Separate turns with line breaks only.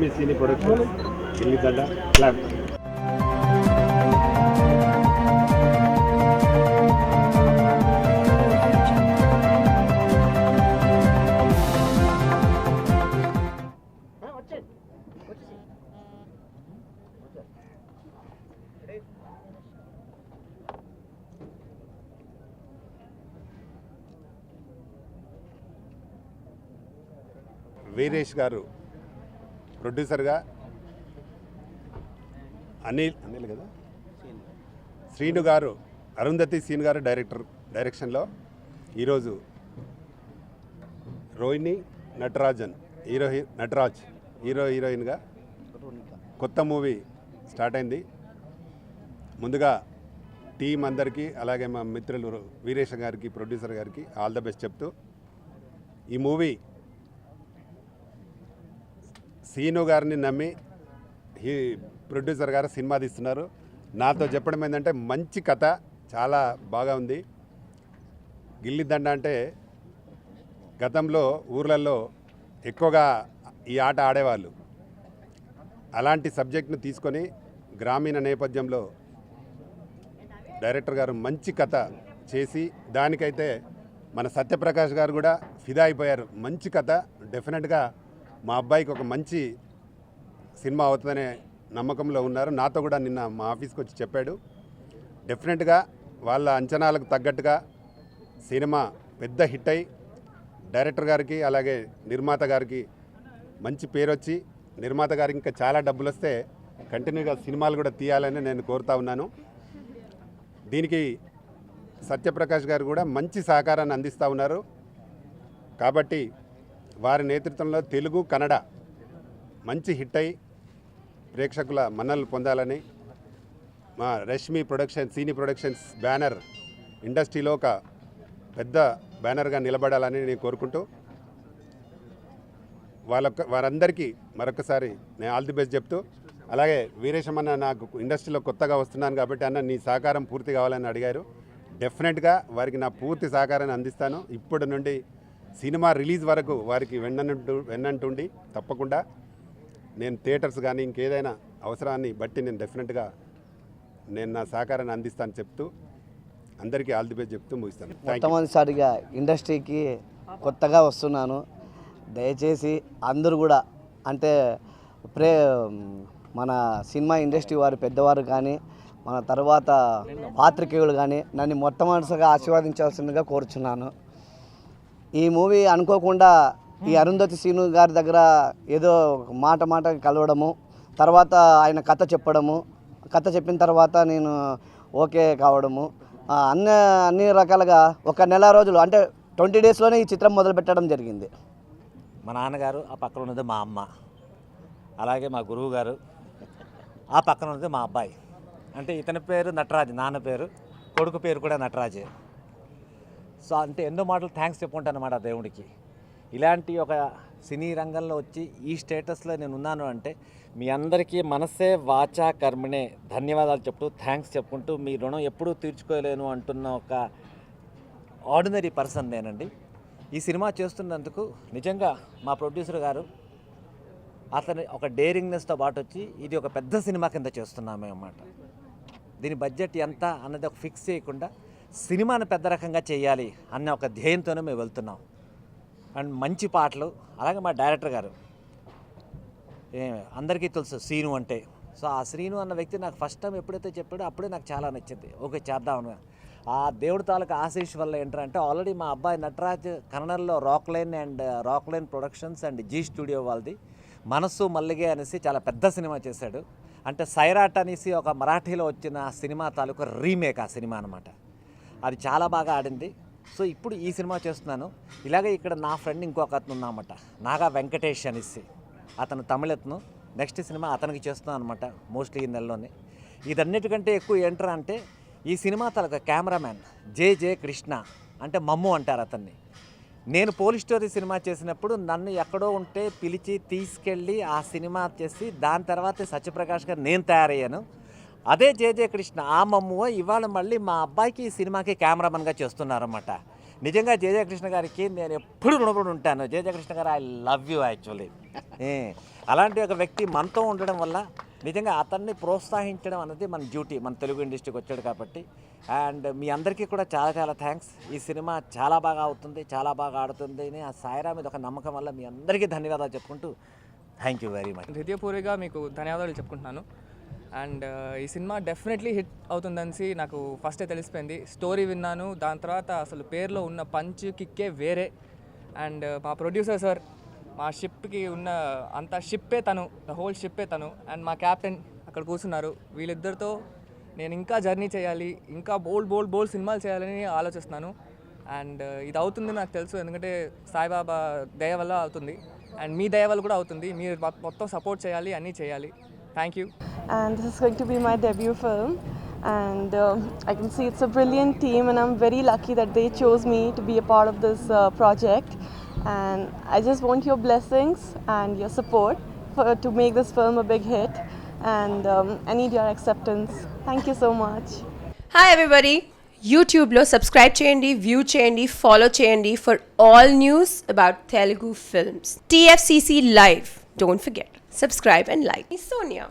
రష్మి సినీ production గిల్లిదండ clap. Veeresh గారు ప్రొడ్యూసర్గా, అనిల్ కదా, శ్రీను గారు, అరుంధతి సీన్ గారు డైరెక్షన్లో ఈరోజు రోహిణి నటరాజ్ హీరోయిన్గా కొత్త మూవీ స్టార్ట్ అయింది. ముందుగా టీం అందరికీ, అలాగే మా మిత్రులు వీరేష్ గారికి, ప్రొడ్యూసర్ గారికి ఆల్ ద బెస్ట్ చెప్తూ, ఈ మూవీ సీను గారిని నమ్మి ఈ ప్రొడ్యూసర్ గారు సినిమా తీస్తున్నారు. నాతో చెప్పడం ఏంటంటే మంచి కథ, చాలా బాగా ఉంది. గిల్లిదండ అంటే గతంలో ఊర్లలో ఎక్కువగా ఈ ఆట ఆడేవాళ్ళు. అలాంటి సబ్జెక్ట్ను తీసుకొని గ్రామీణ నేపథ్యంలో డైరెక్టర్ గారు మంచి కథ చేసి, దానికైతే మన సత్యప్రకాష్ గారు కూడా ఫిదా అయిపోయారు. మంచి కథ, డెఫినెట్గా మా అబ్బాయికి ఒక మంచి సినిమా అవుతుందనే నమ్మకంలో ఉన్నారు. నాతో కూడా నిన్న మా ఆఫీస్కి వచ్చి చెప్పాడు. డెఫినెట్గా వాళ్ళ అంచనాలకు తగ్గట్టుగా సినిమా పెద్ద హిట్ అయి డైరెక్టర్ గారికి, అలాగే నిర్మాత గారికి మంచి పేరు వచ్చి, నిర్మాత గారికి ఇంకా చాలా డబ్బులు వస్తే కంటిన్యూగా సినిమాలు కూడా తీయాలని నేను కోరుతా ఉన్నాను. దీనికి సత్యప్రకాష్ గారు కూడా మంచి సహకారాన్ని అందిస్తూ ఉన్నారు. కాబట్టి వారి నేతృత్వంలో తెలుగు, కన్నడ మంచి హిట్ అయి ప్రేక్షకుల మన్ననలు పొందాలని, మా రష్మి సినీ ప్రొడక్షన్స్ బ్యానర్ ఇండస్ట్రీలో ఒక పెద్ద బ్యానర్గా నిలబడాలని నేను కోరుకుంటూ, వారందరికీ మరొకసారి నేను ఆల్ ది బెస్ట్ చెప్తూ, అలాగే వీరేశమన్న నాకు ఇండస్ట్రీలో కొత్తగా వస్తున్నాను కాబట్టి అన్న నీ సహకారం పూర్తి కావాలని అడిగారు. డెఫినెట్గా వారికి నా పూర్తి సహకారాన్ని అందిస్తాను. ఇప్పటి నుండి సినిమా రిలీజ్ వరకు వారికి వెన్నంటుండి తప్పకుండా నేను థియేటర్స్ కానీ ఇంకేదైనా అవసరాన్ని బట్టి నేను డెఫినెట్గా నా సహకారాన్ని అందిస్తాను చెప్తూ, అందరికీ ఆల్ ది బెస్ట్ చెప్తూ ముగిస్తాను.
మొట్టమొదటిసారిగా ఇండస్ట్రీకి కొత్తగా వస్తున్నాను. దయచేసి అందరూ కూడా, అంటే మన సినిమా ఇండస్ట్రీ వారు పెద్దవారు కానీ, మన తర్వాత పాత్రికేయులు కానీ నన్ను మొట్టమొదటిసారిగా ఆశీర్వదించాల్సిందిగా కోరుచున్నాను. ఈ మూవీ అనుకోకుండా ఈ అరుంధతి సీను గారి దగ్గర ఏదో మాట కలవడము, తర్వాత ఆయన కథ చెప్పిన తర్వాత నేను ఓకే కావడము, అన్ని రకాలుగా ఒక నెల రోజులు, అంటే 20 డేస్లోనే ఈ చిత్రం మొదలుపెట్టడం జరిగింది.
మా నాన్నగారు, ఆ పక్కన ఉన్నది మా అమ్మ, అలాగే మా గురువు గారు, ఆ పక్కన ఉన్నది మా అబ్బాయి. అంటే ఇతని పేరు నటరాజ్, నాన్న పేరు, కొడుకు పేరు కూడా నటరాజే. సో అంటే ఎన్నో మాటలు థ్యాంక్స్ చెప్పుకుంటాను అన్నమాట దేవుడికి. ఇలాంటి ఒక సినీ రంగంలో వచ్చి ఈ స్టేటస్లో నేను ఉన్నాను అంటే మీ అందరికీ మనసే వాచా కర్మనే ధన్యవాదాలు చెప్తూ, థ్యాంక్స్ చెప్పుకుంటూ, మీ రుణం ఎప్పుడూ తీర్చుకోలేను అంటున్న ఒక ఆర్డినరీ పర్సన్ నేనండి. ఈ సినిమా చేస్తున్నందుకు నిజంగా మా ప్రొడ్యూసర్ గారు అతని ఒక డేరింగ్నెస్తో పాటు వచ్చి ఇది ఒక పెద్ద సినిమా కింద చేస్తున్నామే అన్నమాట. దీని బడ్జెట్ ఎంత అన్నది ఒక ఫిక్స్ చేయకుండా సినిమాను పెద్ద రకంగా చేయాలి అన్న ఒక ధ్యేయంతోనే మేము వెళ్తున్నాం. అండ్ మంచి పాటలు, అలాగే మా డైరెక్టర్ గారు అందరికీ తెలుసు శ్రీను అంటే. సో ఆ శ్రీను అన్న వ్యక్తి నాకు ఫస్ట్ టైం ఎప్పుడైతే చెప్పాడో అప్పుడే నాకు చాలా నచ్చింది. ఓకే చేద్దామని. ఆ దేవుడి తాలూకా ఆశీష్ వల్ల ఏంటంటే ఆల్రెడీ మా అబ్బాయి నటరాజ్ కన్నడలో Rockline productions and Zee studio వాళ్ళది మనస్సు మల్లిగే అనేసి చాలా పెద్ద సినిమా చేశాడు. అంటే సైరాట్ అనేసి ఒక మరాఠీలో వచ్చిన సినిమా తాలూకా రీమేక్ ఆ సినిమా అనమాట. అది చాలా బాగా ఆడింది. సో ఇప్పుడు ఈ సినిమా చేస్తున్నాను. ఇలాగే ఇక్కడ నా ఫ్రెండ్ ఇంకొక అతను ఉన్నామట, నాగా వెంకటేష్ అనేసి, అతను తమిళతను. నెక్స్ట్ సినిమా అతనికి చేస్తున్నాను అనమాట, మోస్ట్లీ ఈ నెలలోనే. ఇదన్నిటికంటే ఎక్కువ ఏంట్రా అంటే ఈ సినిమా తలక కెమెరామ్యాన్ జే కృష్ణ, అంటే మమ్ము అంటారు అతన్ని. నేను పోలీస్ స్టోరీ సినిమా చేసినప్పుడు నన్ను ఎక్కడో ఉంటే పిలిచి తీసుకెళ్ళి ఆ సినిమా చేసి దాని తర్వాత సత్యప్రకాష్ గారు నేను తయారయ్యాను. అదే జే కృష్ణ, ఆ మమ్ము ఇవాళ మళ్ళీ మా అబ్బాయికి ఈ సినిమాకి కెమెరామెన్గా చేస్తున్నారన్నమాట. నిజంగా జయకృష్ణ గారికి నేను ఎప్పుడు రుణపడి ఉంటాను. జయకృష్ణ గారు ఐ లవ్ యూ యాక్చువల్లీ. అలాంటి ఒక వ్యక్తి మనతో ఉండడం వల్ల నిజంగా అతన్ని ప్రోత్సహించడం అనేది మన డ్యూటీ, మన తెలుగు ఇండస్ట్రీకి వచ్చాడు కాబట్టి. అండ్ మీ అందరికీ కూడా చాలా చాలా థ్యాంక్స్. ఈ సినిమా చాలా బాగా అవుతుంది, చాలా బాగా ఆడుతుంది అని ఆ సాయిరా మీద ఒక నమ్మకం వల్ల మీ అందరికీ ధన్యవాదాలు చెప్పుకుంటూ థ్యాంక్ యూ వెరీ మచ్.
హృదయపూర్వకంగా మీకు ధన్యవాదాలు చెప్పుకుంటున్నాను. అండ్ ఈ సినిమా డెఫినెట్లీ హిట్ అవుతుందని నాకు ఫస్టే తెలిసిపోయింది. స్టోరీ విన్నాను, దాని తర్వాత అసలు పేరులో ఉన్న పంచ్ కిక్కే వేరే. అండ్ మా ప్రొడ్యూసర్ సార్, మా షిప్కి ఉన్న అంత షిప్పే తను, ద హోల్ షిప్పే తను. అండ్ మా క్యాప్టెన్ అక్కడ కూర్చున్నారు. వీళ్ళిద్దరితో నేను ఇంకా జర్నీ చేయాలి, ఇంకా బోల్డ్ సినిమాలు చేయాలని ఆలోచిస్తున్నాను. అండ్ ఇది అవుతుంది నాకు తెలుసు, ఎందుకంటే సాయిబాబా దయ వల్ల అవుతుంది అండ్ మీ దయ వల్ల కూడా అవుతుంది. మీరు మొత్తం సపోర్ట్ చేయాలి, అన్నీ చేయాలి. Thank you.
And this is going to be my debut film, and I can see it's a brilliant team, and I'm very lucky that they chose me to be a part of this project. And I just want your blessings and your support to make this film a big hit, and I need your acceptance. Thank you so much.
Hi everybody, యూట్యూబ్లో subscribe చేయండి, view చేయండి, follow చేయండి for all news about Telugu films. TFCC Live. Don't forget, subscribe and like. Sonia.